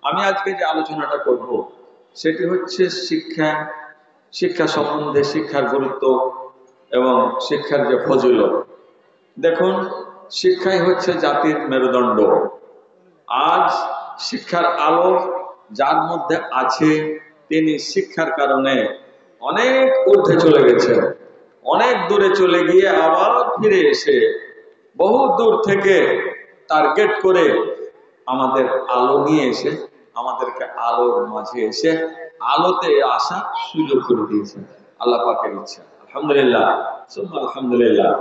আমি আজকে যে আলোচনাটা করব সেটি হচ্ছে শিক্ষা, শিক্ষা সম্বন্ধে, শিক্ষার গুরুত্ব এবং শিক্ষার যে ফজিলত। দেখুন, শিক্ষাই হচ্ছে জাতির মেরুদণ্ড। আজ শিক্ষার আলো যার মধ্যে আছে তিনি শিক্ষার কারণে অনেক ঊর্ধ্বে চলে গেছেন, অনেক দূরে চলে গিয়ে আবার ফিরে এসে বহু দূর থেকে টার্গেট করে আমাদের আলো নিয়ে এসে আমাদেরকে আলোর মাঝে এসে আলোতে আসা সুযোগ করে দিয়েছেন আল্লাহ পাকের ইচ্ছা। আলহামদুলিল্লাহ, সুবহান আলহামদুলিল্লাহ।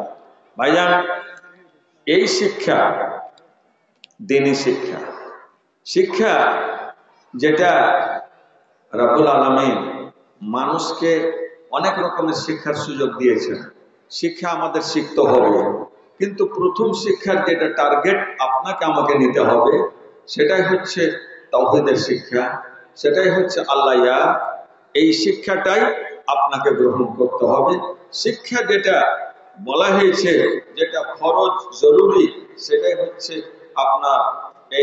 ভাইজান, এই শিক্ষা দ্বীনি শিক্ষা, শিক্ষা যেটা রব্বুল আলামিন মানুষকে অনেক রকমের শিক্ষার সুযোগ দিয়েছেন। শিক্ষা আমাদের শিখতে হবে, কিন্তু প্রথম শিক্ষার যেটা টার্গেট আপনাকে আমাকে নিতে হবে সেটাই হচ্ছে তাওহীদের শিক্ষা, সেটাই হচ্ছে আল্লাহ ইয়া। এই শিক্ষাটাই আপনাকে গ্রহণ করতে হবে। শিক্ষা যেটা বলা হয়েছে, যেটা ফরজ জরুরি, সেটাই হচ্ছে আপনার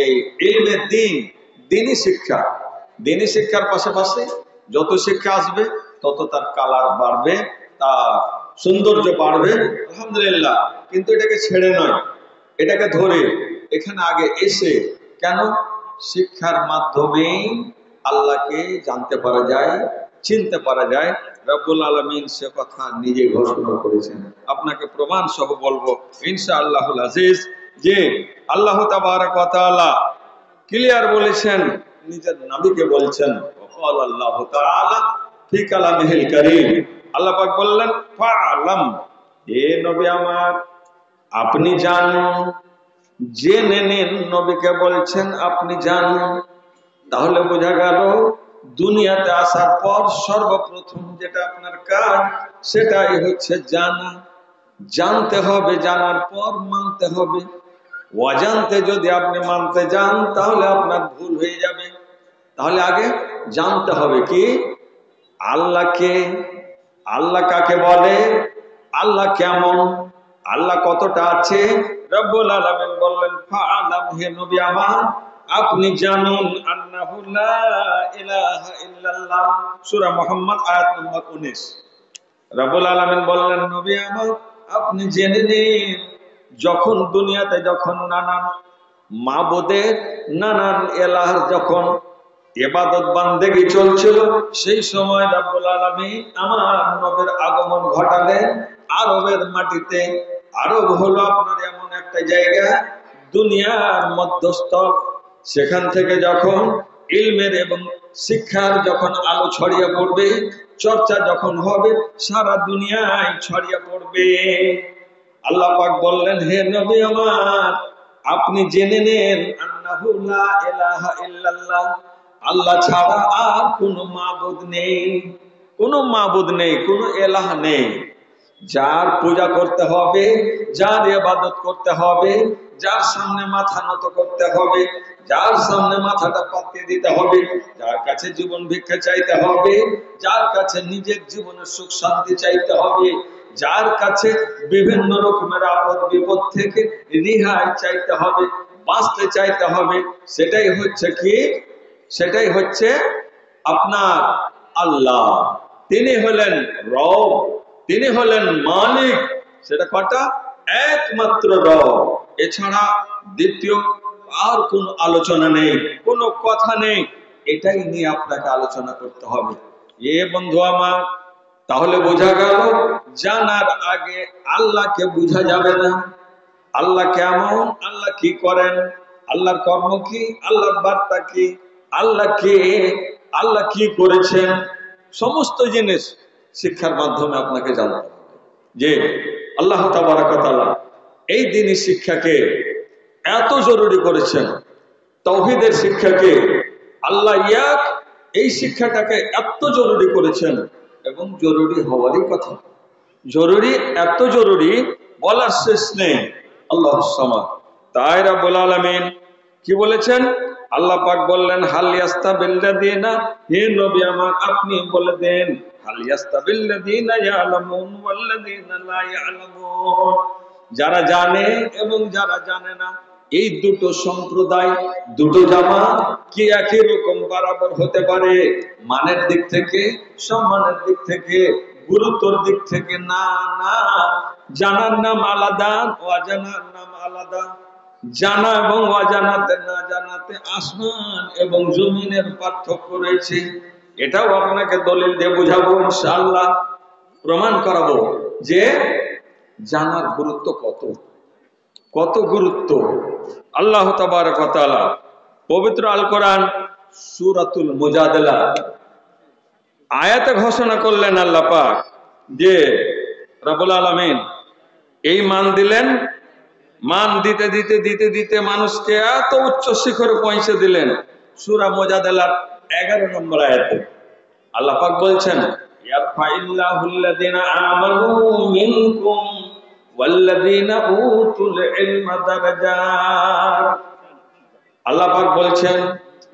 এই ইলমের দ্বীন, দ্বীনি শিক্ষা। দ্বীনি শিক্ষার পাশাপাশি যত শিক্ষা আসবে তত তার কালার বাড়বে, তার সৌন্দর্য বাড়বে, আলহামদুলিল্লাহ। কিন্তু এটাকে ছেড়ে নয়, এটাকে ধরে এখানে আগে এসে, কেন? শিক্ষার মাধ্যমেই আল্লাহকে জানতে পারা যায়, চিনতে পারা যায়। রব্বুল আলামিন সে কথা নিজে ঘোষণা করেছেন। আপনাকে প্রমাণ সহ বলবো ইনশাআল্লাহুল আজিজ যে আল্লাহ তাবারক ওয়া তাআলা ক্লিয়ার বলেছেন, নিজের নবীকে বলছেন। ওয়াকাল আল্লাহ তাআলা ফি কালামিহিল কারীম, আল্লাহ পাক বললেন ফাআলাম, হে নবী আমার আপনি জানুন, জেনে নিন। নবীকে বলছেন আপনি জানুন। তাহলে বোঝা গেল দুনিয়াতে আসার পর সর্বপ্রথম যেটা আপনার কাজ সেটাই হচ্ছে জানা। জানতে হবে, জানার পর মানতে হবে। অজান্তে যদি আপনি মানতে যান তাহলে আপনার ভুল হয়ে যাবে। তাহলে আগে জানতে হবে কি আল্লাহকে, আল্লাহ কাকে বলে, আল্লাহ কেমন, আল্লাহ কতটা আছে। রব্বুল আলামিন বললেন ফাআলাম, হে নবী আমার আপনি জানুন, আন্নাহু লা ইলাহা ইল্লাল্লাহ, সূরা মুহাম্মদ আয়াত নম্বর 19। রব্বুল আলামিন বললেন নবী আমার আপনি জেনে নিন, যখন দুনিয়াতে যখন নানান মাবুদের, নানান এলাহর যখন ইবাদত বান্দেগি চলছিল, সেই সময় রব্বুল আলামিন আমার নবীর আগমন ঘটালেন আরবের মাটিতে। আরব হলো আপনার এমন একটা জায়গা, দুনিয়ার মধ্যস্থল। সেখান থেকে যখন ইলমের এবং শিক্ষার যখন আলো ছড়িয়ে পড়বে, চর্চা যখন হবে, সারা দুনিয়ায় ছড়িয়ে পড়বে। আল্লাহ পাক বললেন হে নবী আমার আপনি জেনে নেন, আন্নাহু লা ইলাহা ইল্লাল্লাহ, আল্লাহ ছাড়া আর কোনো মাবুদ নেই, কোনো মাবুদ নেই, কোনো এলাহ নেই। যার পূজা করতে হবে, যার ইবাদত করতে হবে, যার সামনে মাথা নত করতে হবে, যার সামনে মাথাটা পাতিয়ে দিতে হবে, যার কাছে জীবন ভিক্ষা চাইতে হবে, যার কাছে নিজের জীবনের সুখ শান্তি চাইতে হবে, যার কাছে বিভিন্ন রকমের আপদ বিপদ থেকে রেহাই চাইতে হবে, বাঁচতে চাইতে হবে, সেটাই হচ্ছে কি, সেটাই হচ্ছে আপনার আল্লাহ। তিনি হলেন রব, তিনি হলেন মালিক। সেটা কটা? একমাত্র রব, এছাড়া দ্বিতীয় আর কোন আলোচনা নেই, কোনো কথা নেই। এটাই নিয়ে আপনাকে আলোচনা করতে হবে। এ বন্ধু আমার, তাহলে বোঝা গেল জানার আগে আল্লাহকে বোঝা যাবে না। আল্লাহ কেমন, আল্লাহ কি করেন, আল্লাহর কর্ম কি, আল্লাহর বার্তা কি, আল্লাহ কে, আল্লাহ কি করেছেন, সমস্ত জিনিস শিক্ষার মাধ্যমে আপনাকে জানতে হবে। যে আল্লাহ তাবারক ওয়া তাআলা এই দ্বীনি শিক্ষাকে এত জরুরি করেছেন, তাওহীদের শিক্ষাকে, আল্লাহ ইয়াক, এই শিক্ষাটাকে এত জরুরি করেছেন, এবং জরুরি হওয়ারই কথা। জরুরি, এত জরুরি বলার শেষ নেই। আল্লাহুস সামাদ। তাই রব্বুল আলামিন কি বলেছেন? আল্লাহ পাক বললেন হাল ইয়াস্তাবিল্লাযিনা, হে নবী আমার আপনি বলে দেন, হাল ইয়াস্তাবিল্লাযিনা ইয়ালামুন ওয়াল্লাযিনা লা ইয়ালামুন, যারা জানে এবং যারা জানে না এই দুটো সম্প্রদায়, দুটো জামাত কি একই রকম বরাবর হতে পারে? মানের দিক থেকে, সম্মানের দিক থেকে, গুরুত্বর দিক থেকে না, না। জানার নাম আলাদা, অজানার নাম আলাদা। জানা এবং অজানাতে, না জানাতে আসমান এবং জমিনের পার্থক্য রয়েছে। এটাও আপনাকে দলিল দিয়ে বুঝাবো ইনশাআল্লাহ, প্রমাণ করাবো যে জানার গুরুত্ব কত, কত গুরুত্ব। আল্লাহ তাবারক ওয়া তাআলা পবিত্র আল কোরআন সূরাতুল মুজাদালা আয়াতে ঘোষণা করলেন আল্লাহ পাক যে রব্বুল আলামিন এই মান দিলেন, মান দিতে দিতে দিতে দিতে মানুষকে এত উচ্চ শিখরে পৌঁছে দিলেন। সূরা মুজাদালার 11 নম্বর আয়াতে আল্লাহ পাক বলছেন, ইয়ারফাইল্লাহুল্লাযিনা আমানু মিনকুম ওয়াল্লাযিনা উতুল ইলমা দারাজাত। আল্লাহ পাক বলছেন,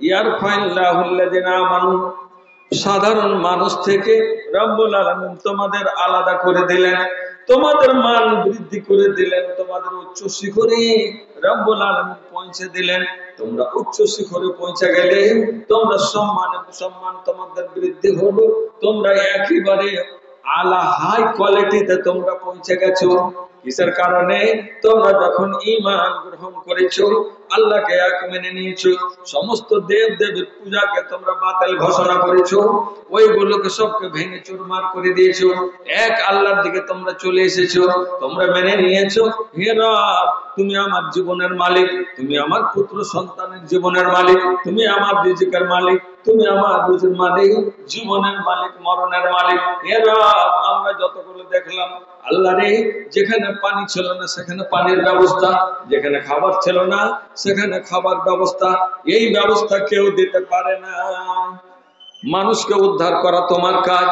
ইয়ারফাইল্লাহুল্লাযিনা আমানু, সাধারণ মানুষ থেকে রব্বুল আলামিন তোমাদের আলাদা করে দিলেন, তোমাদের মান বৃদ্ধি করে দিলেন, তোমাদের উচ্চ শিখরে রব্বুল আলামিন পৌঁছে দিলেন। তোমরা উচ্চ শিখরে পৌঁছে গেলে তোমরা সম্মান তোমাদের বৃদ্ধি হলো, তোমরা একেবারে আলা হাই কোয়ালিটিতে তোমরা পৌঁছে গেছো। কিসের কারণে? তোমরা যখন ঈমান গ্রহণ করেছো, আল্লাহকে এক মেনে নিয়েছো, সমস্ত দেব দেবীর পূজাকে তোমরা বাতিল ঘোষণা করেছো, ওইগুলোকে সবকে ভেঙে চুরমার করে দিয়েছো, এক আল্লাহর দিকে তোমরা চলে এসেছো। তোমরা মেনে নিয়েছো, হে রব তুমি আমার জীবনের মালিক, তুমি আমার পুত্র সন্তানের জীবনের মালিক, তুমি আমার রিজিকের মালিক, তুমি আমার রুজির মালিক, জীবনের মালিক, মরণের মালিক। হে রব আমরা যতগুলো দেখলাম আল্লাহ রে, যেখানে পানি ছিল না সেখানে পানির ব্যবস্থা, যেখানে খাবার ছিল না সেখানে খাবার ব্যবস্থা, এই ব্যবস্থা কেউ দিতে পারে না। মানুষকে উদ্ধার করা তোমার কাজ,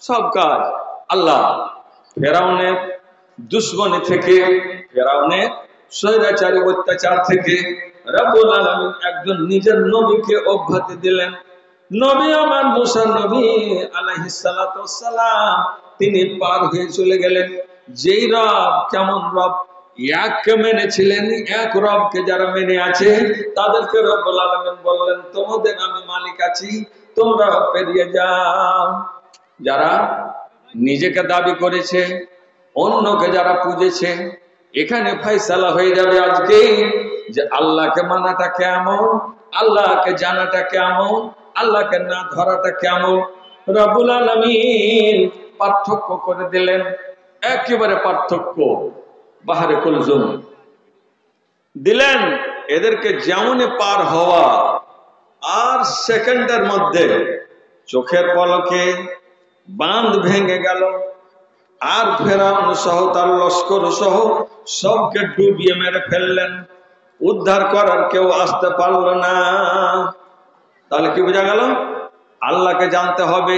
সব কাজ আল্লাহ। ফেরাউনের দুশমনি থেকে, ফেরাউনের স্বৈরাচারী অত্যাচার থেকে রব্বুল আলামিন একজন নিজের নবীকে অব্যাহতি দিলেন। নবী আমার মুসা নবী আলাইহিস সালাতু ওয়াস সালাম, তিনি পার হয়ে চলে গেলেন। যেই রব, কেমন রব, এককে মেনেছিলেন, এক রবকে যারা মেনে আছে তাদেরকে রব্বুল আলামিন বললেন তোমাদের আমি মালিক আছি, তোমরা পেরিয়ে যাও। যারা নিজেকে দাবি করেছে, অন্যকে যারা পুজেছে, এখানে ফয়সালা হয়ে যাবে আজকে যে আল্লাহকে মানাটা কেমন, আল্লাহকে জানাটা কেমন, আল্লাহকে না ধরাটা কেমন। রব্বুল আলামিন পার্থক্য করে দিলেন, একেবারে পার্থক্য, বাহারে কুলজুম দিলেন। এদেরকে যেমন পার হওয়া, আর সেকেন্ডের মধ্যে চোখের পলকে বাঁধ ভেঙে গেল, আর ফেরাউন সহ তার লস্কর সহ সবকে ডুবিয়ে মেরে ফেললেন। উদ্ধার করার কেউ আসতে পারল না। তাহলে কি বোঝা গেল? আল্লাহকে জানতে হবে,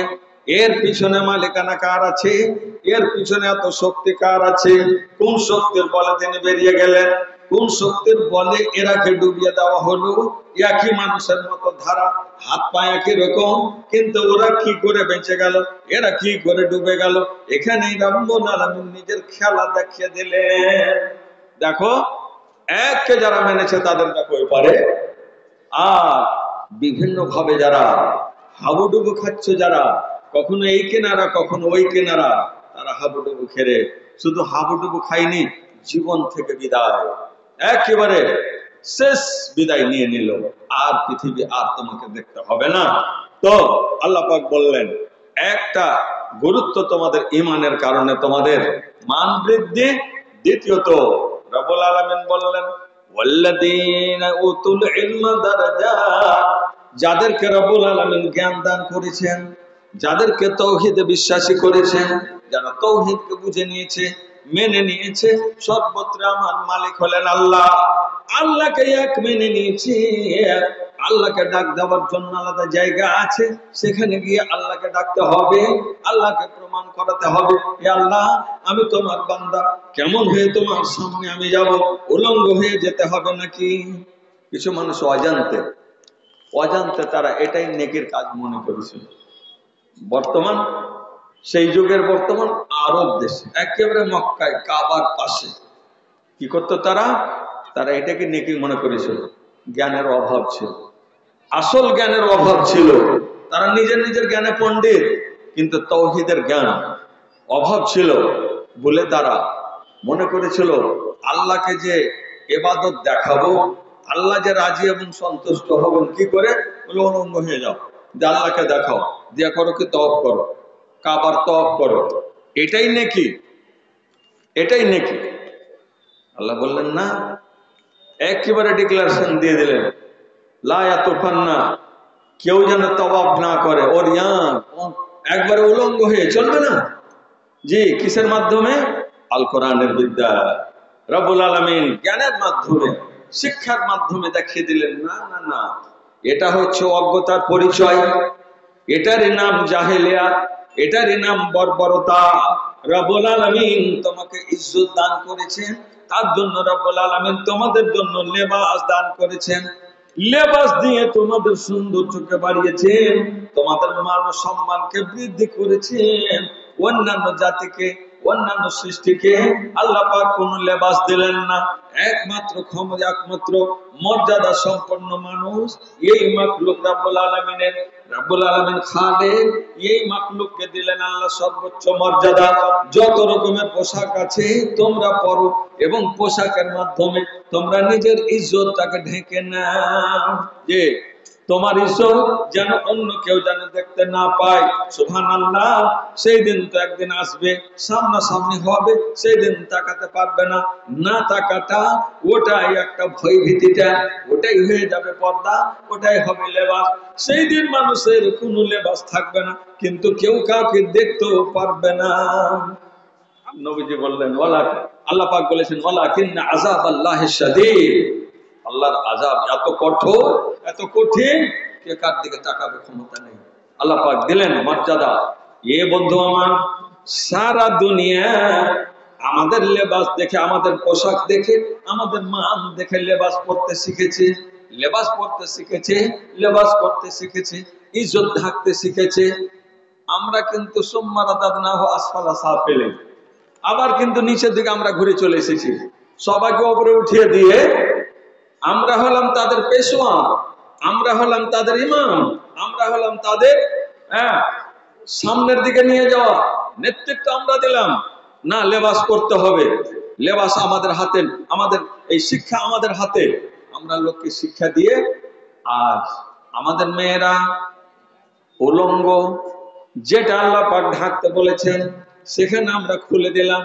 এর পিছনে মালিকানা কার আছে, এর পিছনে এত শক্তি কার আছে, কোন শক্তির বলে তিনি বেরিয়ে গেলেন, কোন শক্তির বলে এরাকে ডুবিয়ে দেওয়া হলো। একই মানুষের মতো ধারা, হাত পা একই রকম, কিন্তু ওরা কি করে বেঁচে গেল, এরা কি করে ডুবে গেল? এখানেই রব্বুল আলামিন নিজের খেলা দেখিয়ে দিলেন। দেখো, এককে যারা মেনেছে তাদের দেখো ওই পারে, আর বিভিন্ন ভাবে যারা হাবুডুবু খাচ্ছে, যারা কখনো এই কেনারা কখনো ওই কেনারা, তারা হাবুডুবু খেরে শুধু হাবুডুবু খায়নি, জীবন থেকে বিদায়, একেবারে শেষ বিদায় নিয়ে নিল। আর পৃথিবী আর তোমাকে দেখতে হবে না। তো আল্লাহ পাক বললেন, একটা গুরুত্ব তোমাদের ঈমানের কারণে তোমাদের মান বৃদ্ধি। দ্বিতীয়ত রব্বুল আলামিন বললেন, ওয়াল্লাযীনা উতুল ইলমা দারাজাত, যাদেরকে রব্বুল আলামিন জ্ঞান দান করেছেন, যাদেরকে তৌহিদে বিশ্বাসী করেছেন, যারা তৌহিদকে বুঝে নিয়েছে, মেনে নিয়েছে, সর্বত্র আমার মালিক হলেন আল্লাহ, আল্লাহকে এক মেনে নিয়েছি। আল্লাহকে ডাক দেওয়ার জন্য আলাদা জায়গা আছে, সেখানে গিয়ে আল্লাহকে ডাকতে হবে, আল্লাহকে প্রমাণ করাতে হবে, হে আল্লাহ আমি তোমার বান্দা, কেমন হয়ে তোমার সামনে আমি যাব? উলঙ্গ হয়ে যেতে হবে নাকি? কিছু মানুষ অজান্তে অজান্তে তারা এটাই নেকির কাজ মনে করেছিল। বর্তমান সেই যুগের বর্তমান আরব দেশে একেবারে মক্কায় কাবার পাশে কি করতো তারা? তারা এটাকে নেকি মনে করেছিল। জ্ঞানের অভাব ছিল, আসল জ্ঞানের অভাব ছিল। তারা নিজের নিজের জ্ঞানে পণ্ডিত, কিন্তু তাওহীদের জ্ঞান অভাব ছিল বলে তারা মনে করেছিল আল্লাহকে যে ইবাদত দেখাবো, আল্লাহ যে রাজি এবং সন্তুষ্ট হবেন কি করে, বলে উলঙ্গ হয়ে যাও, যে আল্লাহকে দেখাও, দিয়া করো কি তওয়াফ করো, কাবার তওয়াফ করো, এটাই নেকি, এটাই নেকি। আল্লাহ বললেন না, একেবারে ডিক্লারেশন দিয়ে দিলেন, লা ইয়াতুফান্না, কেউ যেন তওয়াফ না করে, ওর একবারে উলঙ্গ হয়ে চলবে না। জি, কিসের মাধ্যমে? আল কোরআনের বিদ্যা, রব্বুল আলামিন জ্ঞানের মাধ্যমে, শিক্ষার মাধ্যমে দেখিয়ে দিলেন না না না, এটা হচ্ছে অজ্ঞতার পরিচয়, এটারই নাম জাহেলিয়াত, এটারই নাম বর্বরতা। রব্বুল আলামিন তোমাকে ইজ্জত দান করেছেন, তার জন্য রব্বুল আলামিন তোমাদের জন্য লেবাস দান করেছেন, লেবাস দিয়ে তোমাদের সৌন্দর্যকে বাড়িয়েছেন, তোমাদের মান সম্মানকে বৃদ্ধি করেছেন। অন্যান্য জাতিকে, অন্যান্য সৃষ্টিকে আল্লাহ পাক কোন লেবাস দিলেন না। একমাত্র একমাত্র মর্যাদা সম্পন্ন মানুষ এই মাখলুক রব্বুল আলামিনের, রব্বুল আলামিন খালেক, এই মাখলুককে দিলেন আল্লাহ সর্বোচ্চ মর্যাদা। যত রকমের পোশাক আছে তোমরা পরো, এবং পোশাকের মাধ্যমে তোমরা নিজের ইজ্জতটাকে ঢেকে নাও, যে তোমার ইজ্জত যেন অন্য কেউ যেন দেখতে না পায়। সুবহানাল্লাহ। সেই দিন তো একদিন আসবে, সামনাসামনি হবে, সেই দিন তাকাতে পারবে না, না তাকাটা ওটাই একটা ভয় ভীতিটা, ওটাই হয়ে যাবে পর্দা, ওটাই হবে লেবাস। সেই দিন মানুষের কোনো লেবাস থাকবে না, কিন্তু কেউ কাউকে দেখতেও পারবে না। নবীজি বললেন আল্লাহ পাক বলেছেন ওয়ালাকিন্না আযাবাল্লাহি শাদীদ, আল্লাহর আযাব এত কঠোর, এত কঠিন, কে কার দিকে তাকাবে ক্ষমতা নেই। আল্লাহ পাক দিলেন মর্যাদা। এ বন্ধু আমার, সারা দুনিয়া আমাদের লেবাস দেখে, আমাদের পোশাক দেখে, আমাদের মান দেখে লেবাস পরতে শিখেছে, লেবাস পরতে শিখেছে, লেবাস করতে শিখেছে, ইজ্জত ঢাকতে শিখেছে। আমরা কিন্তু সুম্মারা দাদনাহু আসফালা সাফিলিন, আবার কিন্তু নিচের দিকে আমরা ঘুরে চলে এসেছি। সবাইকে উপরে উঠিয়ে দিয়ে আমরা হলাম তাদের পেশোয়া, আমরা হলাম তাদের ইমাম, আমরা হলাম তাদের সামনের দিকে নিয়ে যাওয়া নেতৃত্ব আমরা দিলাম। না, লেবাস করতে হবে, লেবাস আমাদের হাতে, আমাদের এই শিক্ষা আমাদের হাতে। আমরা লোককে শিক্ষা দিয়ে আজ আমাদের মেয়েরা উলঙ্গ, যেটা আল্লাহ পাক ঢাকতে বলেছেন সেখানে আমরা খুলে দিলাম।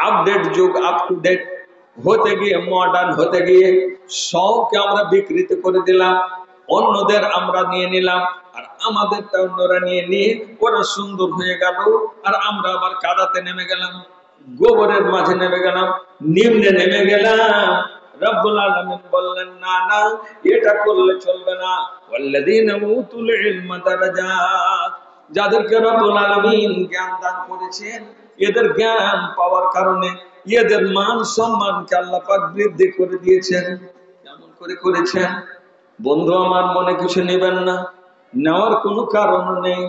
আপডেট যুগ, আপ টু ডেট হতে গিয়ে, মডার্ন হতে গিয়ে সবকে আমরা বিকৃত করে দিলাম, অন্যদের আমরা নিয়ে নিলাম, আর আমাদেরটা অন্যরা নিয়ে ওরা সুন্দর হয়ে গেল, আর আমরা আবার কাদাতে নেমে গেলাম, গোবরের মাঝে নেমে গেলাম, নিম্নে নেমে গেলাম। রব্বুল আলামিন বললেন না না, এটা করলে চলবে না। ওয়াল্লাযীনা উতুল ইলমা দারাজাত, যাদেরকে রব্বুল আলামিন জ্ঞান দান করেছেন, এদের জ্ঞান পাওয়ার কারণে এদের মান সম্মানকে আল্লাহ পাক বৃদ্ধি করে দিয়েছেন। কেমন করে করেছেন? বন্ধু আমার, মনে কিছু নেবেন না, নেওয়ার কোনো কারণ নেই।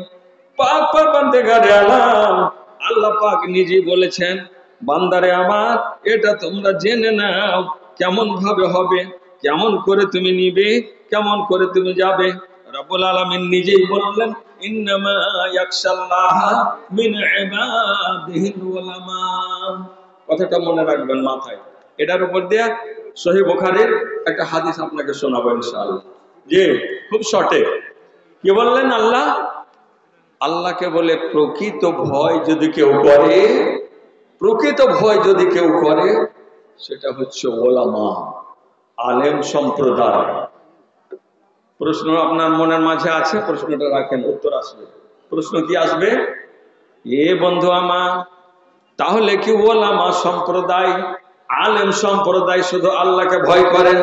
পাক পরবর্তীকারে আলম আল্লাহ পাক নিজে বলেছেন, বান্দারে আমার, এটা তোমরা জেনে নাও কেমন ভাবে হবে, কেমন করে তুমি নিবে, কেমন করে তুমি যাবে। রব্বুল আলামিন নিজেই বললেন, ইন্নামা ইয়াখশাল্লাহা মিন ইবাদিহিল উলামা। কথাটা মনে রাখবেন মাথায়। এটার উপর দিয়ে সহিহ বুখারীর একটা হাদিস আপনাকে শোনাবো ইনশাআল্লাহ। জি, খুব শর্টে। কি বললেন আল্লাহ? আল্লাহকে বলে প্রকৃত ভয় যদি কেউ করে, প্রকৃত ভয় যদি কেউ করে, সেটা হচ্ছে ওলামা, আলেম সম্প্রদায়। প্রশ্ন আপনার মনের মাঝে আছে, প্রশ্নটা রাখেন, উত্তর আসবে। প্রশ্ন কি আসবে? এ বন্ধু আমার, তাহলে কি ওলামা সম্প্রদায়, আলেম সম্প্রদায় শুধু আল্লাহকে ভয় করেন?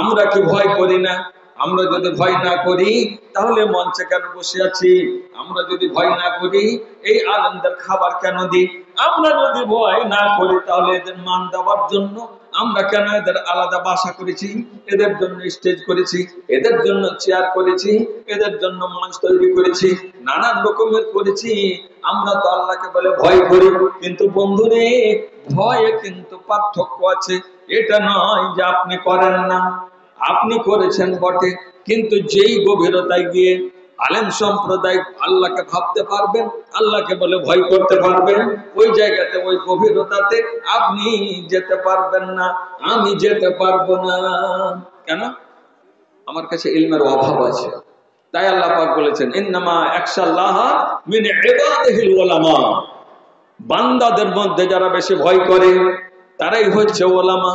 আমরা কি ভয় করি না? আমরা যদি ভয় না করি তাহলে মঞ্চে কেন বসে আছি? আমরা যদি ভয় না করি এই আলেমদের খাবার কেন দিই? আমরা যদি ভয় না করি তাহলে এদের মান দেওয়ার জন্য আমরা কেন এদের আলাদা বাসা করেছি, এদের জন্য স্টেজ করেছি, এদের জন্য চেয়ার করেছি, এদের জন্য মঞ্চ তৈরি করেছি, নানান রকমের করেছি। আমরা তো আল্লাহকে বলে ভয় করি, কিন্তু বন্ধুরে ভয়ে কিন্তু পার্থক্য আছে। এটা নয় যে আপনি করেন না, আপনি করেছেন বটে, কিন্তু যেই গভীরতায় গিয়ে আলেম সম্প্রদায় আল্লাহকে ভাবতে পারবেন, আল্লাহকে বলে ভয় করতে পারবেন, ওই জায়গাতে ওই গভীরতাতে আপনি যেতে পারবেন না, আমি যেতে পারবো না। কেন? আমার কাছে ইলমের অভাব আছে। তাই আল্লাহ পাক বলেছেন ইন্নামা ইয়াখশাল্লাহ মিন ইবাদিহিল উলামা, বান্দাদের মধ্যে যারা বেশি ভয় করে তারাই হচ্ছে ওলামা।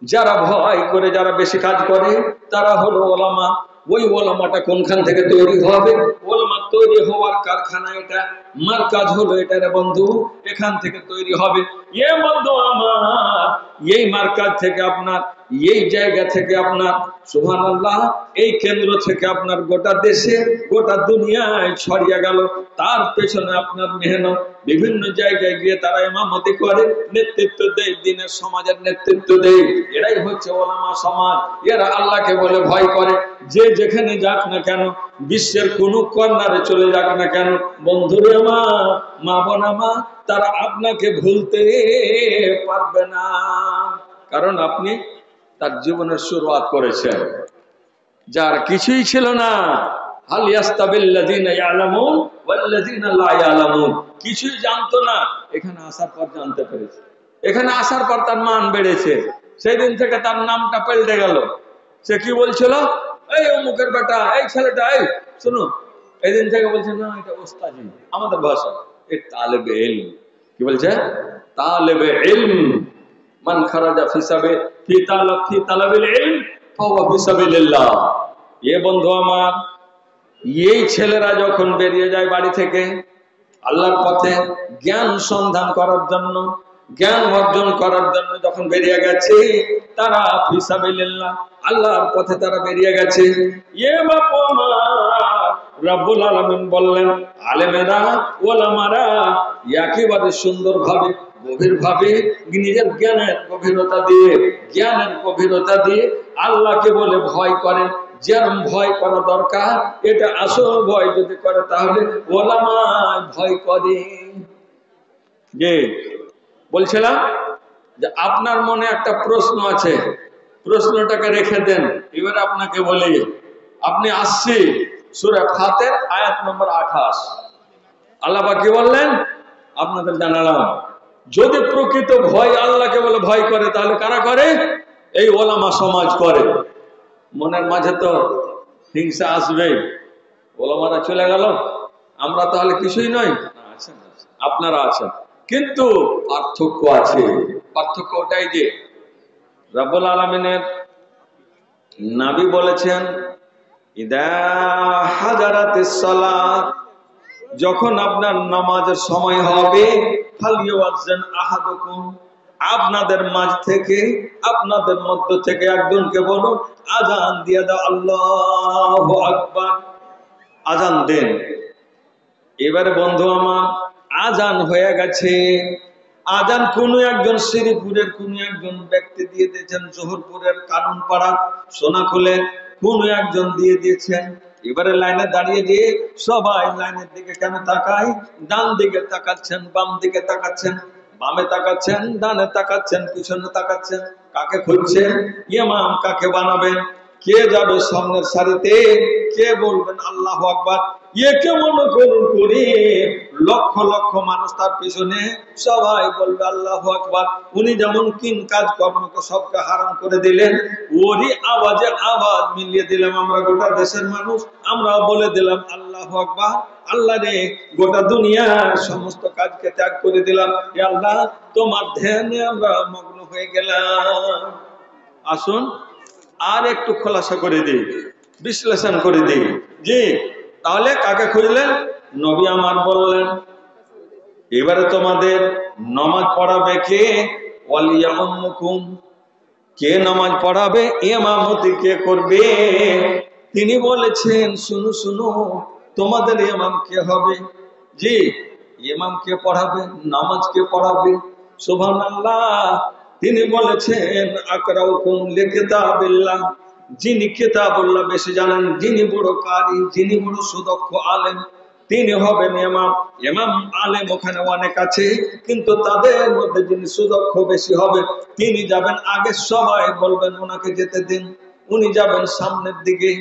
যারা ভয় করে, যারা বেশি কাজ করে তারা হলো ওলামা। ওই ওলামাটা কোনখান থেকে তৈরি হবে? ওলামা তৈরি হওয়ার কারখানা এটা, মারকাজ হলো এটা রে বন্ধু, এখান থেকে তৈরি হবে। এ বন্ধু আমার, এই মারকাজ থেকে আপনার, এই জায়গা থেকে আপনার, সুবহানাল্লাহ, এই কেন্দ্র থেকে আপনার গোটা দেশে গোটা দুনিয়ায় ছড়িয়ে গেল। তার পেছনে আপনার মেহনত, বিভিন্ন জায়গায় গিয়ে তারা ইমামতি করে, নেতৃত্ব দেয়, দিনের সমাজের নেতৃত্ব দেয়। এরাই হচ্ছে ওলামা সমাজ। এরা আল্লাহকে বলে ভয় করে। যে যেখানে যাক না কেন, বিশ্বের কোন কর্নারে চলে যাক না কেন, বন্ধুরে আমার, মা বোন আমার, তারা আপনাকে ভুলতে পারবে না। কারণ আপনি তার জীবনের শুরুয়াত করেছেন যার কিছুই ছিল না। হাল ইয়াস্তাবিল্লাযিনা ইয়ালামুন ওয়াল্লাযিনা লা ইয়ালামুন, কিছুই জানতো না, এখানে আসার পর জানতে পেরেছে। এখানে আসার পর তার মান বেড়েছে, সেই দিন থেকে তার নামটা পাল্টে গেল। সে কি বলছিল? এই অমুকের বেটা, এই ছেলেটা, এই শুনো, এই দিন থেকে বলছে না এটা ওস্তাজি, আমাদের ভাষা এই তালেবে ইলম। কি বলছে? তালেবে ইলম মান খারাজা ফি তালাবিল ইলম ফাহুয়া ফি সাবিলিল্লাহ। এ বন্ধু আমার, এই ছেলেরা যখন বেরিয়ে যায় বাড়ি থেকে আল্লাহর পথে জ্ঞান সন্ধান করার জন্য, জ্ঞান অর্জন করার জন্য যখন বেরিয়ে গেছে, তারা ফি সাবিলিল্লাহ, আল্লাহর পথে তারা বেরিয়ে গেছে। এ বাপু আমার, রব্বুল আলামিন বললেন আলেমেরা, ওলামারা একেবারে সুন্দরভাবে, গভীরভাবে নিজের জ্ঞানের গভীরতা দিয়ে আল্লাহকে বলে ভয় করেন। যেরকম ভয় করা দরকার, এটা আসল ভয় যদি করে তাহলে ওলামা ভয় করে। যে বলছিলাম যে আপনার মনে একটা প্রশ্ন আছে, প্রশ্নটাকে রেখে দেন। এবার আপনাকে বলি, আপনি আসছি সূরা ফাতির আয়াত নম্বর 28। আল্লাহ পাক কি বললেন আপনাদের জানালাম। যদি প্রকৃত ভয় আল্লাহকে বলে ভয় করে তাহলে কারা করে? এই ওলামা সমাজ করে। মনের মাঝে তো হিংসা আসবে, ওলামারা চলে গেল, আমরা তাহলে কিছুই নয়। আপনারা আছেন, কিন্তু পার্থক্য আছে। পার্থক্য ওটাই যে রব্বুল আলামিনের নবী বলেছেন ইদা হাজারাতিস সালাত, যখন আপনার নামাজের সময় হবে, ফালিয়াযান আহাদুকুম, আপনাদের মাঝ থেকে, আপনাদের মধ্য থেকে একজনকে বলুন আযান দিয়ে দাও, আল্লাহু আকবার, আযান দেন। এবারে বন্ধু আমার, আযান হয়ে গেছে। আযান কোন একজন শ্রীপুরের কোন একজন ব্যক্তি দিয়ে দিয়েছেন, জোহরপুরের কানুনপাড়া সোনাখুলে কোন একজন দিয়ে দিয়েছেন। এবারে লাইনে দাঁড়িয়ে দিয়ে সবাই লাইনের দিকে কেন তাকায়? ডান দিকে তাকাচ্ছেন, বাম দিকে তাকাচ্ছেন, বামে তাকাচ্ছেন, ডানে তাকাচ্ছেন, পিছনে তাকাচ্ছেন। কাকে খুঁজছেন? ইমাম কাকে বানাবেন? কে যাবে সামনের সারিতে? কে বলবেন আল্লাহু আকবার? একে মনে করুন করে লক্ষ লক্ষ মানুষ তার পিছনে, সবাই বলবে আল্লাহু আকবার। উনি যেমন তিন কাজ কর্মকে সবকে হারাম করে দিলেন, ওরই আওয়াজে আওয়াজ মিলিয়ে দিলাম আমরা গোটা দেশের মানুষ, আমরা বলে দিলাম আল্লাহু আকবার। আল্লাহ রে, গোটা দুনিয়ার সমস্ত কাজকে ত্যাগ করে দিলাম, হে আল্লাহ তোমার ধ্যানে আমরা মগ্ন হয়ে গেলাম। আসুন আর একটু খোলাসা করে দিই, বিশ্লেষণ করে দিই। জি, তাহলে কাকে খুঁজলেন? নবী আমার বললেন এবারে তোমাদের নামাজ পড়াবে কে? ওয়ালিয়াউম্মুকুম, কে নামাজ পড়াবে, ইমামতি কে করবে? তিনি বলেছেন শুনো শুনো, তোমাদের ইমাম কে হবে? জি, ইমাম কে পড়াবে, নামাজ কে পড়াবে? সুবহানাল্লাহ। তিনি বলেছেন আকরাউকুম লিকিতাবিল্লাহ, যিনি কিতাবুল্লাহ বেশি জানেন, যিনি বড় কারি, যিনি বড় সুদক্ষ আলেম, তিনি হবেন ইমাম। ইমাম আলেম ওখানে অনেক আছে, কিন্তু তাদের মধ্যে যিনি সুদক্ষ বেশি হবে তিনি যাবেন আগে, সবাই বলবেন ওনাকে যেতে দিন, উনি যাবেন সামনের দিকে।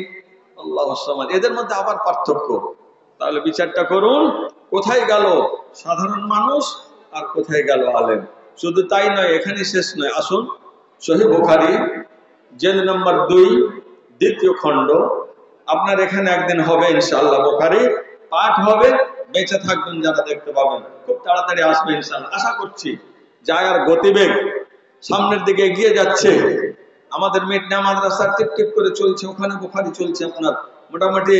আল্লাহু সামাদ। এদের মধ্যে আবার পার্থক্য। তাহলে বিচারটা করুন, কোথায় গেল সাধারণ মানুষ আর কোথায় গেল আলেম? শুধু তাই নয়, এখানে শেষ নয়। আসুন সহিহ বুখারী জেল নাম্বার 2 দ্বিতীয় খণ্ড। আপনার এখানে একদিন হবে ইনশাআল্লাহ, বুখারী পাঠ হবে, বেঁচে থাকবেন যারা দেখতে পাবেন, খুব তাড়াতাড়ি আসবে ইনশাআল্লাহ আশা করছি। যায় আর গতিবেগ সামনের দিকে এগিয়ে যাচ্ছে। আমাদের মিডনা মাদ্রাসা টিপ টিপ করে চলছে, ওখানে বুখারী চলছে আপনার মোটামুটি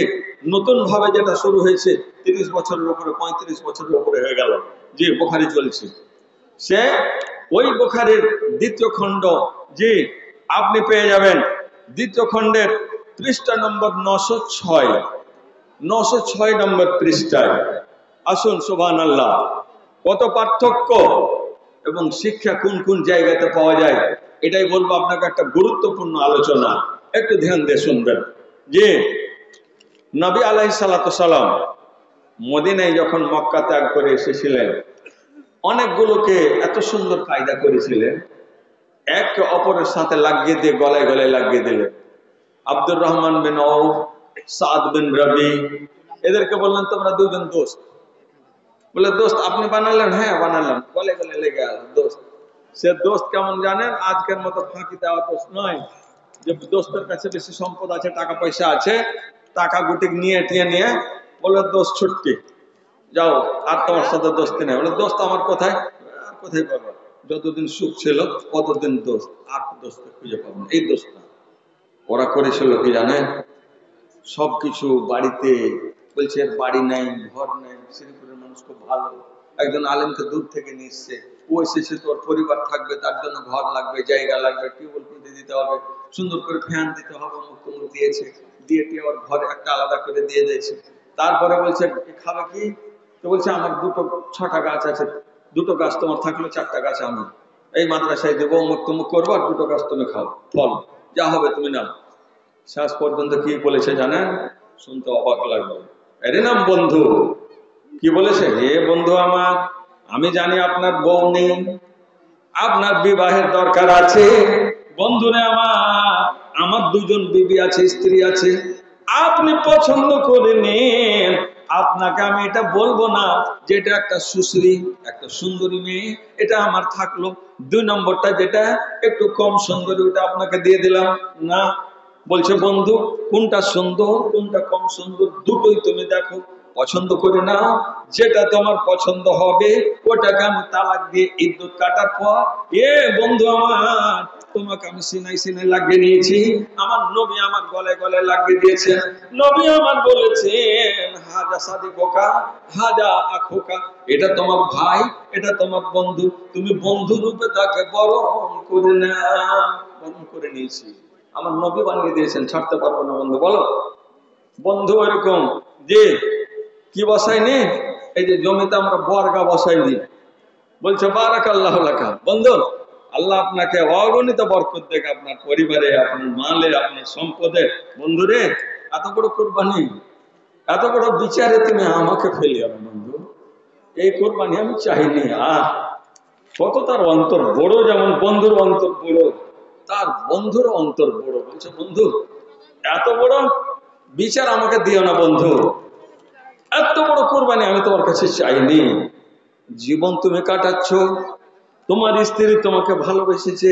নতুন ভাবে যেটা শুরু হয়েছে 30 বছরের উপরে, 35 বছরের উপরে হয়ে গেল, জি বুখারী চলছে। সে ওই বুখারীর দ্বিতীয় খণ্ড, জি আপনি পেয়ে যাবেন দ্বিতীয় খণ্ডের পৃষ্ঠা নম্বর 906 নম্বর পৃষ্ঠায়। আসুন, সুবহানাল্লাহ, কত পার্থক্য এবং শিক্ষা কোন কোন জায়গাতে পাওয়া যায়, এটাই বলবো আপনাকে। একটা গুরুত্বপূর্ণ আলোচনা, একটু ধ্যান দিয়ে শুনবেন। যে নবী আলাইহিস সালাতু সালাম মদিনায় যখন মক্কা ত্যাগ করে এসেছিলেন, অনেকগুলোকে এত সুন্দর কায়দা করেছিলেন, একে অপরের সাথে লাগিয়ে দিয়ে গলায় গলায় লাগিয়ে দিলেন। আব্দুর রহমান বিন আউফ, সাদ বিন রবি, এদেরকে বললেন তোমরা দুজন দোস্ত। বলে দোস্ত আপনি বানালেন? হ্যাঁ বানালাম। গলে গলে লেগে গেল দোস্ত। সে দোস্ত কেমন জানেন? আজকের মতো ফাঁকি দেওয়া দোস্ত নয়, যে দোস্তের কাছে বেশি সম্পদ আছে, টাকা পয়সা আছে, টাকা গুটি নিয়ে বলে দোস্ত ছুট্টি যাও, আর তোমার সাথে দোস্তি নেই। বলে দোস্ত আমার কোথায়? আর কোথায় পাবো, যতদিন সুখ ছিল ততদিন দোস্ত, আর দোস্ত খুঁজে পাবো না। এই দোস্ত না, ওরা করেছিল কি জানেন? সবকিছু বাড়িতে, বলছে এর বাড়ি নাই, ঘর নাই, শ্রীপুরের মানুষ খুব ভালো, একজন আলেমকে দূর থেকে নিয়ে এসছে, ও এসেছে, তোর পরিবার থাকবে, তার জন্য ঘর লাগবে, জায়গা লাগবে, টিউবওয়েল খুঁজে দিতে হবে, সুন্দর করে ফ্যান দিতে হবে, মুক্ত দিয়েছে, দিয়ে ওর ঘরে একটা আলাদা করে দিয়ে দিয়েছে। তারপরে বলছে খাবে কি? তো বলছে আমার 6টা গাছ আছে, 2টো গাছ তোমার থাকলো, 4টা গাছ আমি এই মাদ্রাসায় দেবো, মুক্ত করবো, আর 2টো গাছ তুমি খাও, ফল যা হবে তুমি নাও। শেষ পর্যন্ত কি বলেছে জানেন? শুনতে অবাক লাগবে। এর নাম বন্ধু। কি বলেছে? হে বন্ধু আমার, আমি জানি আপনার বউ নেই, আপনার বিবাহের দরকার আছে। বন্ধুরে আমার 2জন বিবি আছে, স্ত্রী আছে, আপনি পছন্দ করে নেন। আপনাকে আমি এটা বলবো না যে এটা একটা সুশ্রী, একটা সুন্দরী মেয়ে, এটা আমার থাকলো। 2 নম্বরটা যেটা একটু কম সুন্দরী, ওটা আপনাকে দিয়ে দিলাম না। বলছে বন্ধু কোনটা সুন্দর কোনটা কম সুন্দর দুটোই তুমি দেখো, পছন্দ করে নাও, যেটা তোমার পছন্দ হবে ওটাকে আমি তালাক দিয়ে ইদ্যুৎ কাটার পর বন্ধু আমার তোমাকে আমি সিনাই সিনাই লাগিয়ে নিয়েছি, আমার নবী আমার গলায় গলায় লাগিয়ে দিয়েছেন। নবী আমার বলেছেন হাজা সাদিকোকা হাজা আখোকা, এটা তোমার ভাই, এটা তোমার বন্ধু, তুমি বন্ধু রূপে তাকে বরণ করে নাও। বরণ করে নিয়েছি, আমার নবী বানিয়ে দিয়েছেন, ছাড়তে পারবো না বন্ধু। বলো বন্ধু এরকম যে কি বসাইনি, এই যে জমিতে আমরা বর্গা বসাইনি, বলছে বারাকাল্লাহু লাকা, বন্ধু আল্লাহ আপনাকে অগণিত বরকত দেখ, আপনার পরিবারে, আপনার মালে, আপনার সম্পদে। বন্ধুরে এত বড় কুরবানি, এত বড় বিচারে তুমি আমাকে ফেলিও না বন্ধু, এই কুরবানি আমি চাইনি। আর কত তার অন্তর বড়, যেমন বন্ধুর অন্তর বড়, তার বন্ধুর অন্তর বড়। বলছে বন্ধু এত বড় বিচার আমাকে দিও না বন্ধু, এত বড় কুরবানি আমি তোমার কাছে চাইনি। জীবন তুমি কাটাচ্ছ, তোমার স্ত্রী তোমাকে ভালোবেসেছে,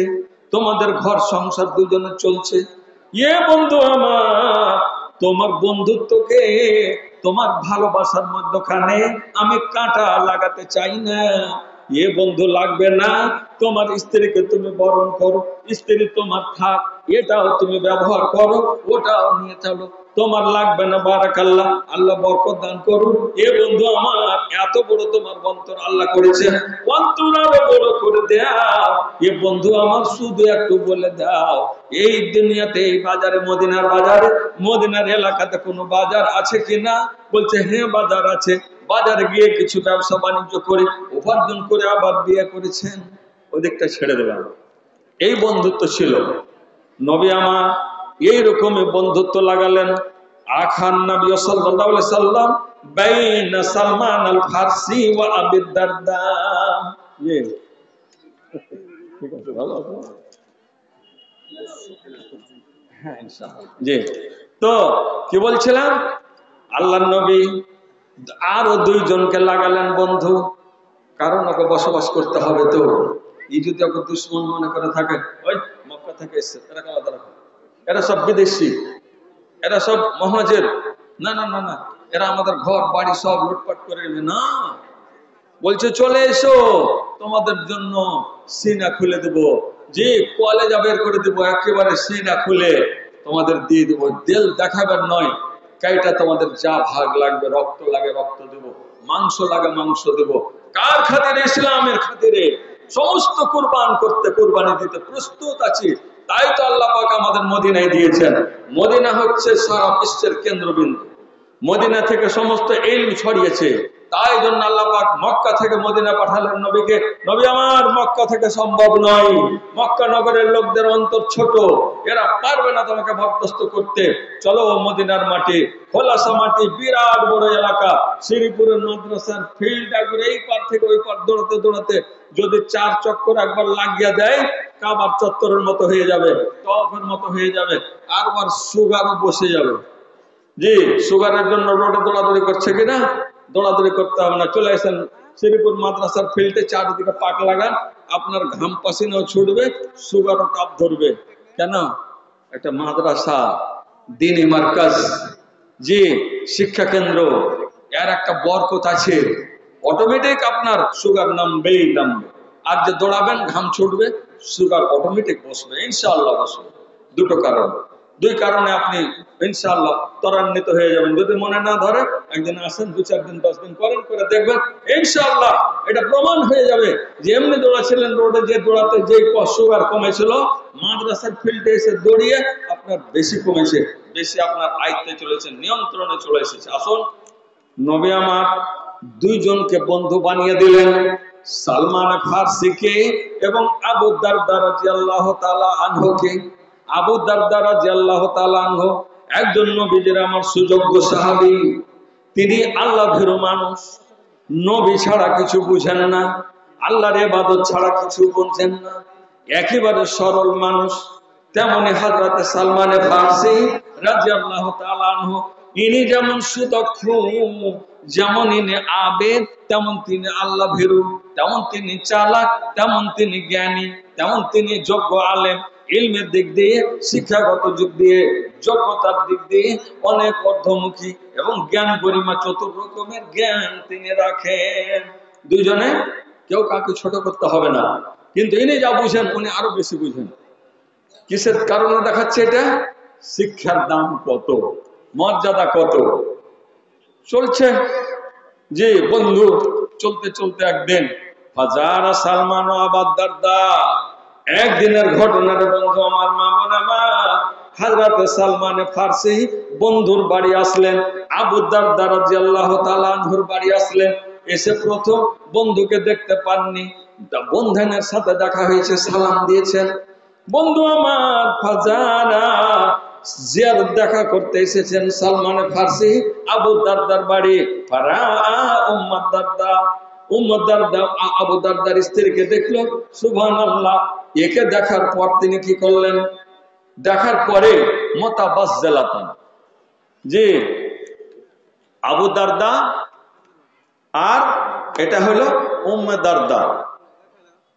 তোমাদের ঘর সংসার 2জনের চলছে। বন্ধু আমার, তোমার বন্ধুত্বকে, তোমার ভালোবাসার মধ্যখানে আমি কাঁটা লাগাতে চাই না। বন্ধু লাগবে না, তোমার স্ত্রীকে তুমি বরণ করো, স্ত্রী তোমার থাক, এটাও তুমি ব্যবহার করো, ওটাও নিয়ে চলো, তোমার লাগবে না। বারাকাল্লাহ, আল্লাহ বরকত দান করুন। বন্ধু আমার এত বড় তোমার অন্তর আল্লাহ করেছেন, অন্তর আরো বড় করে দাও। বন্ধু আমার শুধু একটু বলে দাও, এই দুনিয়াতে, এই বাজারে, মদিনার বাজারে, মদিনার এলাকাতে কোনো বাজার আছে কিনা? বলছে হ্যাঁ বাজার আছে। বাজারে গিয়ে কিছু ব্যবসা বাণিজ্য করে উপার্জন করে আবার বিয়ে করেছেন, ওদিকটা ছেড়ে দিলাম। এই বন্ধুত্ব ছিল। নবী আমার এইরকমই বন্ধুত্ব লাগালেন। আখান নবী সাল্লাল্লাহু আলাইহি সাল্লাম বাইনা সালমান আল ফারসি ওয়া আবি দারদা। ঠিক আছে, ভালো আছে। হ্যাঁ ইনশাআল্লাহ। জি, তো কি বলছিলাম, আল্লাহর নবী আরো দুইজনকে লাগালেন বন্ধু, কারণ ওকে বসবাস করতে হবে। তো এই যদি ওকে দুশ্মন মনে করে থাকে, ওই মক্কা থেকে এসছে, এরা আলাদা রাখো, এরা সব বিদেশি, এরা সব মহাজের, না না না না, এরা আমাদের ঘর বাড়ি সব লুটপাট করে নেবে না। বলছে চলে এসো, তোমাদের জন্য সিনা খুলে দেবো, যে কলেজা বের করে দেবো, একেবারে সিনা খুলে তোমাদের দিয়ে দেবো। দিল দেখাবার নয়, কাইটা তোমাদের যা ভাগ লাগবে, রক্ত লাগে রক্ত দেবো, মাংস লাগে মাংস দেবো। কার খাতিরে? ইসলামের খাতিরে সমস্ত কুরবান করতে, কুরবানি দিতে প্রস্তুত আছি। তাই তো আল্লাহ পাক আমাদের মদিনায় দিয়েছেন। মদিনা হচ্ছে সারা বিশ্বের কেন্দ্রবিন্দু। মদিনা থেকে সমস্ত ইলম ছড়িয়েছে। তাই জন্য আল্লাহ পাক মক্কা থেকে মদিনা পাঠালেন নবীকে। নবী আমার, মক্কা থেকে সম্ভব নয়, মক্কা নগরের লোকদের অন্তর ছোট, এরা পারবে না তোমাকে বরদাস্ত করতে। চলো মদিনার মাটি, খোলাসা মাটি, বিরাট বড় এলাকা, শ্রীপুরের মাদ্রাসার ফিল্ড, একবার এই পার থেকে ওই পার দৌড়াতে দৌড়াতে যদি 4 চক্কর একবার লাগিয়ে দেয়, কাবার চত্বরের মতো হয়ে যাবে, তফের মতো হয়ে যাবে, আর সুগারও বসে যাবে। জি, সুগারের জন্য রোডে দৌড়াদৌড়ি করছে কিনা? দৌড়াদৌড়ি করতে হবে না, চলে আসেন শ্রীপুর মাদ্রাসার ফিল্ডে, চারিদিকে পাক লাগান, আপনার ঘাম পাসিনাও ছুটবে, সুগারও টাপ ধরবে। কেন? একটা মাদ্রাসা, দ্বীনি মার্কাজ, জি শিক্ষা কেন্দ্র, এর একটা বরকত আছে, অটোমেটিক আপনার সুগার নামবেই নামবে। আর যে দৌড়াবেন, ঘাম ছুটবে, সুগার অটোমেটিক বসবে, ইনশাআল্লাহ বসবে। দুটো কারণ, দুই কারণে আপনি ইনশাআল্লাহ ত্বরান্বিত হয়ে যাবেন। যদি মনে না ধরে, একদিন আসেন, 2-4 দিন 10 দিন করেন, করে দেখবেন ইনশাআল্লাহ এটা প্রমাণ হয়ে যাবে যে এমনি দৌড়াচ্ছিলেন রোডে, যে দৌড়াতে যে সুগার কমেছিল, মাদ্রাসার ফিল্ডে এসে দৌড়িয়ে আপনার বেশি কমেছে, বেশি আপনার আয়ত্তে চলেছে, নিয়ন্ত্রণে চলে এসেছে। আসুন, নবী আমার দুইজনকে বন্ধু বানিয়ে দিলেন, সালমান ফারসিকে এবং আবু দারদা রাদিয়াল্লাহু তাআলা আনহুকে। আবু দারদা রাদিয়াল্লাহু তাআলা আনহু একজন নবীজির আমার সুযোগ্য সাহাবী। তিনি আল্লাহ ভীরু মানুষ, নবী ছাড়া কিছু বুঝেন না, আল্লাহর ইবাদত ছাড়া কিছু বুঝেন না, একেবারে সরল মানুষ। তেমনি হযরত সালমান ফারসি রাদিয়াল্লাহু তাআলা আনহু, ইনি যেমন সুদক্ষ, যেমন ইনি আবেদ, তেমন তিনি আল্লাহ ভীরু, তেমন তিনি চালাক, তেমন তিনি জ্ঞানী, তেমন তিনি যোগ্য আলেম। ইলমের দিক দিয়ে, শিক্ষাগত দিক দিয়ে, যোগ্যতার দিক দিয়ে অনেক অর্ধমুখী, এবং জ্ঞান গরিমা, চতুর রকমের জ্ঞান তিনি রাখেন। দুইজনে কেউ কাউকে ছোট করতে হবে না, কিন্তু ইনি যা বুঝেন উনি আরো বেশি বুঝেন। কিসের কারণে দেখাচ্ছে এটা? শিক্ষার দাম কত, মর্যাদা কত চলছে। জি বন্ধু, চলতে চলতে একদিন ফাজারা সালমান ও আবু দারদা, একদিনের ঘটনার বন্ধু আমার, মা বোন আমার, হযরত সালমান ফারসি বন্ধুর বাড়ি আসলেন, আবু দারদা রাদিয়াল্লাহু তাআলা আনহুর বাড়ি আসলেন। এসে প্রথম বন্ধুকে দেখতে পাননি, বন্ধনের সাথে দেখা হয়েছে, সালাম দিয়েছেন। বন্ধু আমার ফাজারা জিয়ারত দেখা করতে এসেছেন সালমান ফারসি আবু দারদার বাড়ি। ফারা উম্মু দারদা, উম্মু দারদা আবু দারদার স্ত্রীকে দেখলো। সুবহানাল্লাহ, একে দেখার পর তিনি কি করলেন? দেখার পরে মুতাবাজ্জালাতান, জি আবু দারদা আর এটা হলো উম্মু দারদা,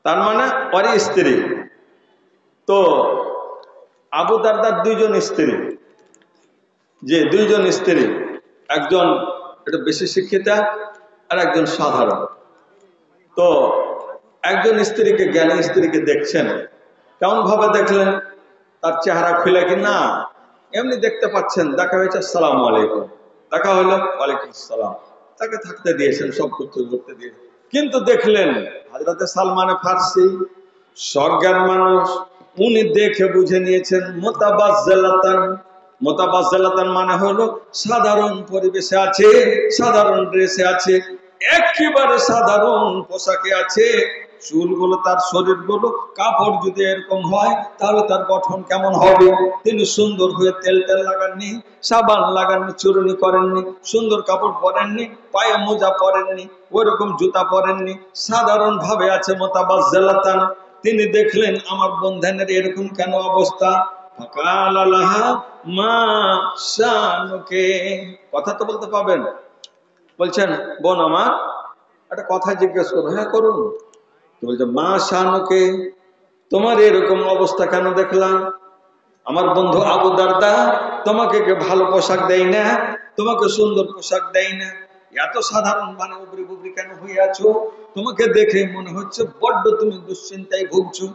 তার মানে ওর স্ত্রী। তো আবু দারদার দুইজন স্ত্রী, যে দুইজন স্ত্রী, একজন একটু বেশি শিক্ষিতা আর একজন সাধারণ। তো একজন স্ত্রীকে, জ্ঞানী স্ত্রীকে দেখছেন, কেমন ভাবে দেখলেন? তার চেহারা খুলে কি না, এমনি দেখতে পাচ্ছেন, দেখা হয়েছে আসসালামু আলাইকুম, দেখা হলো ওয়ালাইকুম আসসালাম, তাকে থাকতে দিয়েছেন, সব কিছু করতে দিয়েছেন। কিন্তু দেখলেন হযরত সালমান ফারসি সজ্ঞান মানুষ, উনি দেখে বুঝে নিয়েছেন মুতাবাজ্জালাতান, মুতাবাজ্জালাতান মানে হলো সাধারণ পরিবেশে আছে, সাধারণ ড্রেসে আছে, একেবারে সাধারণ পোশাকে আছে। চুলগুলো, তার শরীরগুলো, কাপড় যদি এরকম হয় তাহলে তার গঠন কেমন হবে? তিনি সুন্দর হয়ে তেল লাগাননি, সাবান লাগাননি, চুরুনি করেননি, সুন্দর কাপড় পরেননি, পায়ে মোজা পরেননি, ওইরকম জুতা পরেননি, সাধারণ ভাবে আছে মুতাবাজ্জালাতান। তিনি দেখলেন আমার বন্ধনের এরকম কেন অবস্থা? ফাকালা লাহা মা শানুকে। কথা তো বলতে পাবেন। বলছেন, বোন আমার একটা কথা জিজ্ঞেস করবো। হ্যাঁ করুন। বলছে, মা শানুকে, তোমার এরকম অবস্থা কেন দেখলাম? আমার বন্ধু আবু দারদা তোমাকে ভালো পোশাক দেয় না, তোমাকে সুন্দর পোশাক দেয় না, এত সাধারণ মানে উবরি বুবরি কেন হয়ে আছো? তোমাকে দেখে মনে হচ্ছে বড্ড তুমি দুশ্চিন্তায় ভুগছো।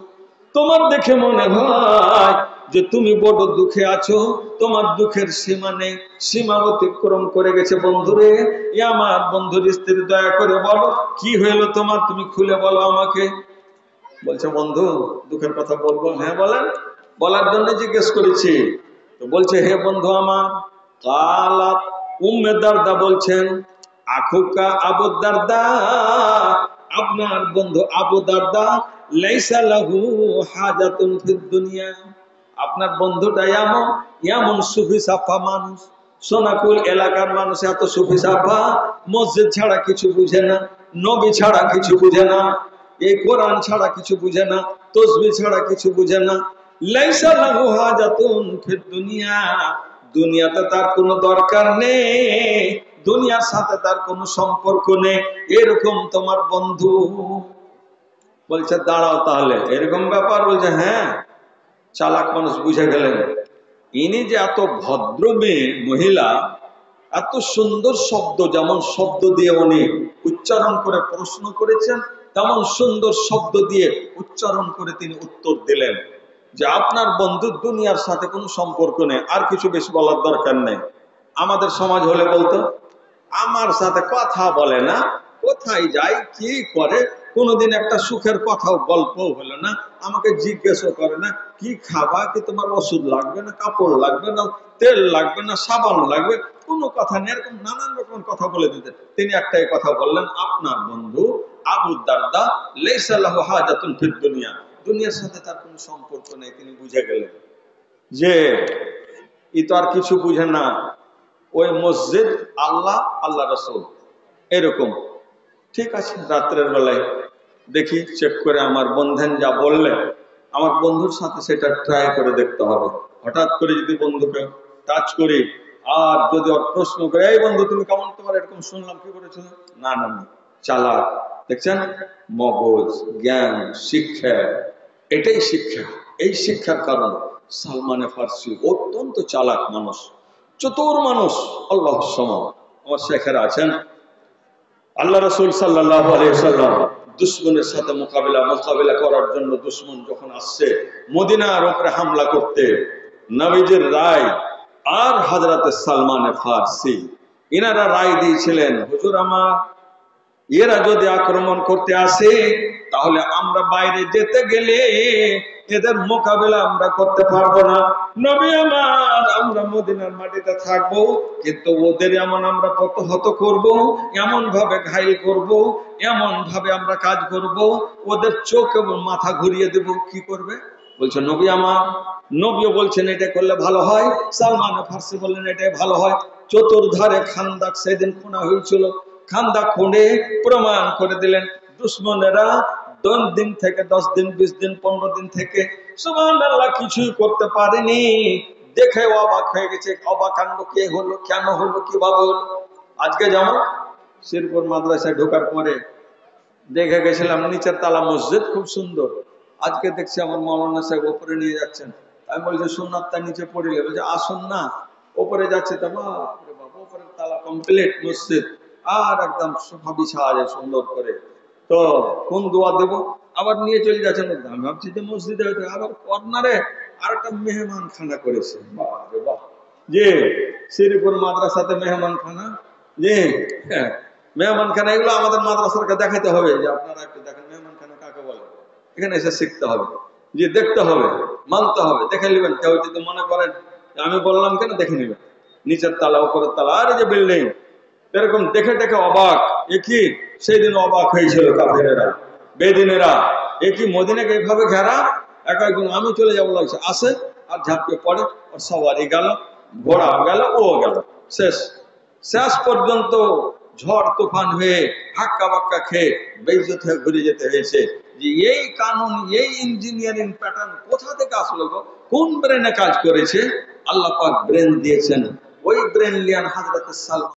তোমার দেখে মনে হয় যে তুমি বড় দুঃখে আছো, তোমার দুঃখের সীমা নেই, সীমা অতিক্রম করে গেছে। বন্ধুরে, আমার বন্ধুর স্ত্রী, দয়া করে বলো কি হইলো তোমার, তুমি খুলে বলো আমাকে। বলছে, বন্ধু দুঃখের কথা বলবো? হ্যাঁ বলেন। বলার জন্য জিজ্ঞেস করেছি। তো বলছে, হে বন্ধু আমার, কালাত উম্মে দারদা বলছেন, আখুকা আবু দারদা, আপনার বন্ধু আবু দারদা, লাইসা লাহু হাজাতুন ফিদ দুনিয়া, আপনার বন্ধুটা এমন এমন সুফি সাফা মানুষ, সোনাকুল এলাকার মানুষ এত সুফি সাফা, মসজিদ ছাড়া কিছু বুঝে না, নবী ছাড়া কিছু বুঝে না, এই কোরআন ছাড়া কিছু বুঝে না, তসবিহ ছাড়া কিছু বুঝে না। লাইসা লাহু হাজাতুন ফিদ দুনিয়া, দুনিয়াতে তার কোনো দরকার নেই, দুনিয়ার সাথে তার কোনো সম্পর্ক নেই, এরকম তোমার বন্ধু। বলছে, দাঁড়াও তাহলে এরকম ব্যাপার? বলছে, হ্যাঁ। চালাক মানুষ বুঝে গেলেন, ইনি যে এত ভদ্র মেয়ে মহিলা, এত সুন্দর শব্দ, যেমন শব্দ দিয়ে উনি উচ্চারণ করে প্রশ্ন করেছেন, তেমন সুন্দর শব্দ দিয়ে উচ্চারণ করে তিনি উত্তর দিলেন যে আপনার বন্ধু দুনিয়ার সাথে কোনো সম্পর্ক নেই। আর কিছু বেশি বলার দরকার নেই। আমাদের সমাজ হলে বলতো, আমার সাথে কথা বলে না, কোথায় যায় কি করে, কোনোদিন একটা সুখের কথাও গল্পও হলো না, আমাকে জিজ্ঞেসও করে না কি খাবা, কি তোমার ওষুধ লাগবে না, কাপড় লাগবে না, তেল লাগবে না, সাবান লাগবে, কোনো কথা নেই। এরকম নানান রকম কথা বলে দিতেন। তিনি একটাই কথা বললেন, আপনার বন্ধু আবু দারদা লাইসা লাহু হাজাতুন ফিদ দুনিয়া, দুনিয়ার সাথে তার কোনো সম্পর্ক নেই। তিনি বুঝে গেলেন যে ই তো আর কিছু বুঝে না, ওই মসজিদ, আল্লাহ, আল্লাহ রাসূল, এরকম। ঠিক আছে, রাত্রের বেলায় দেখি চেক করে আমার বন্ধন যা বললেন, আমার বন্ধুর সাথে সেটা ট্রাই করে দেখতে হবে। হঠাৎ করে যদি বন্ধুকে টাচ করি আর যদি ওর প্রশ্ন করে, এই বন্ধু তুমি কেমন, তোমার এরকম শুনলাম, কি করেছিল? না না না, চালাক। দেখছেন, মগজ, জ্ঞান, শিক্ষা, এটাই শিক্ষা। এই শিক্ষার কারণ সালমানে ফার্সি অত্যন্ত চালাক মানুষ, চতুর মানুষ। আল্লাহ সমা আমার শেখেরা আছেন, আল্লাহ রাসূল সাল্লাল্লাহু আলাইহি ওয়াসাল্লাম দুশমনের সাথে মোকাবিলা করার জন্য, দুশমন যখন আসছে মদিনার উপরে হামলা করতে, নবীজির রায় আর হযরতে সালমানে ফার্সি ইনারা রায় দিয়েছিলেন, হুজুর আমার, এরা যদি আক্রমণ করতে আসে তাহলে আমরা বাইরে যেতে গেলে এদের মোকাবিলা আমরা করতে পারবো না। নবী আমার, আমরা মদিনার মাটিতে থাকবো, কিন্তু ওদের এমন আমরা প্রতিহত করব, এমন ভাবে ঘায়ল করব, এমন ভাবে আমরা কাজ করব, ওদের চোখ এবং মাথা ঘুরিয়ে দেব। কি করবে? বলছে নবী আমার। নবীও বলছেন এটা করলে ভালো হয়। সালমান ফার্সি বললেন এটাই ভালো হয়। চতুর্ধারে খান্দাক সেদিন খোঁড়া হয়েছিল, খান্দাক খুঁড়ে প্রমাণ করে দিলেন দুশমনেরা 10 দিন থেকে 10 দিন, 20 দিন, 15 দিন থেকে সুবহানাল্লাহ কিছুই করতে পারেনি। দেখে অবাক হয়ে গেছে, অবাকাণ্ড কে হলো, কেন হলো, কিভাবে হলো। আজকে যেমন শিরপুর মাদ্রাসায় ঢোকার পরে দেখে গেছিলাম নিচের তালা মসজিদ, খুব সুন্দর। আজকে দেখছি আমার মাওলানা সাহেব উপরে নিয়ে যাচ্ছেন। আমি বলছি সুন্নাতটা নিচে পড়িলে, বলছে আসুন না। উপরে যাচ্ছে, তা বাপরে বাপ, উপরের তালা কমপ্লিট মসজিদ, আর একদম সোফা বিছা আছে সুন্দর করে। তো কোন দোয়া দেব, আবার নিয়ে চলে যাচ্ছেন। আমি ভাবছি যে মসজিদে হয়তো আবার কর্নারে আর একটা মেহমান খানা করেছে। বাপরে বাপ, যে শ্রীপুর মাদ্রাসাতে মেহমান খানা, যে হ্যাঁ মেহমান খানা, এগুলো আমাদের মাদ্রাসাকে দেখাতে হবে যে আপনারা একটু দেখেন মেহমান খানা কাকে বলে। এখানে এসে শিখতে হবে, যে দেখতে হবে, মানতে হবে। দেখে নেবেন, কেউ যদি মনে করেন আমি বললাম কেন দেখে নেবে, নিচের তালা উপরের তালা আর এই যে বিল্ডিং, এরকম দেখে দেখে অবাক। এ কি, সেই দিন অবাক হয়েছিল কাফেরেরা, বেদিনেরা, এ কি মদিনাকে এভাবে ঘেরা, এক একজন আমি চলে যাবো লাগছে, আসে আর ঝাঁপিয়ে পড়ে, ওর সবারই গেল, ঘোড়া গেল, ও গেল, শেষ। শেষ পর্যন্ত ঝড় তুফান হয়ে হাক্কা বাক্কা খেয়ে বেইজ্জত হয়ে ঘুরে যেতে হয়েছে যে এই কানুন, এই ইঞ্জিনিয়ারিং প্যাটার্ন কোথা থেকে আসলো গো, কোন ব্রেনে কাজ করেছে? আল্লাহ পাক ব্রেন দিয়েছেন, ওই ব্রেন লিয়ান হযরত সালমান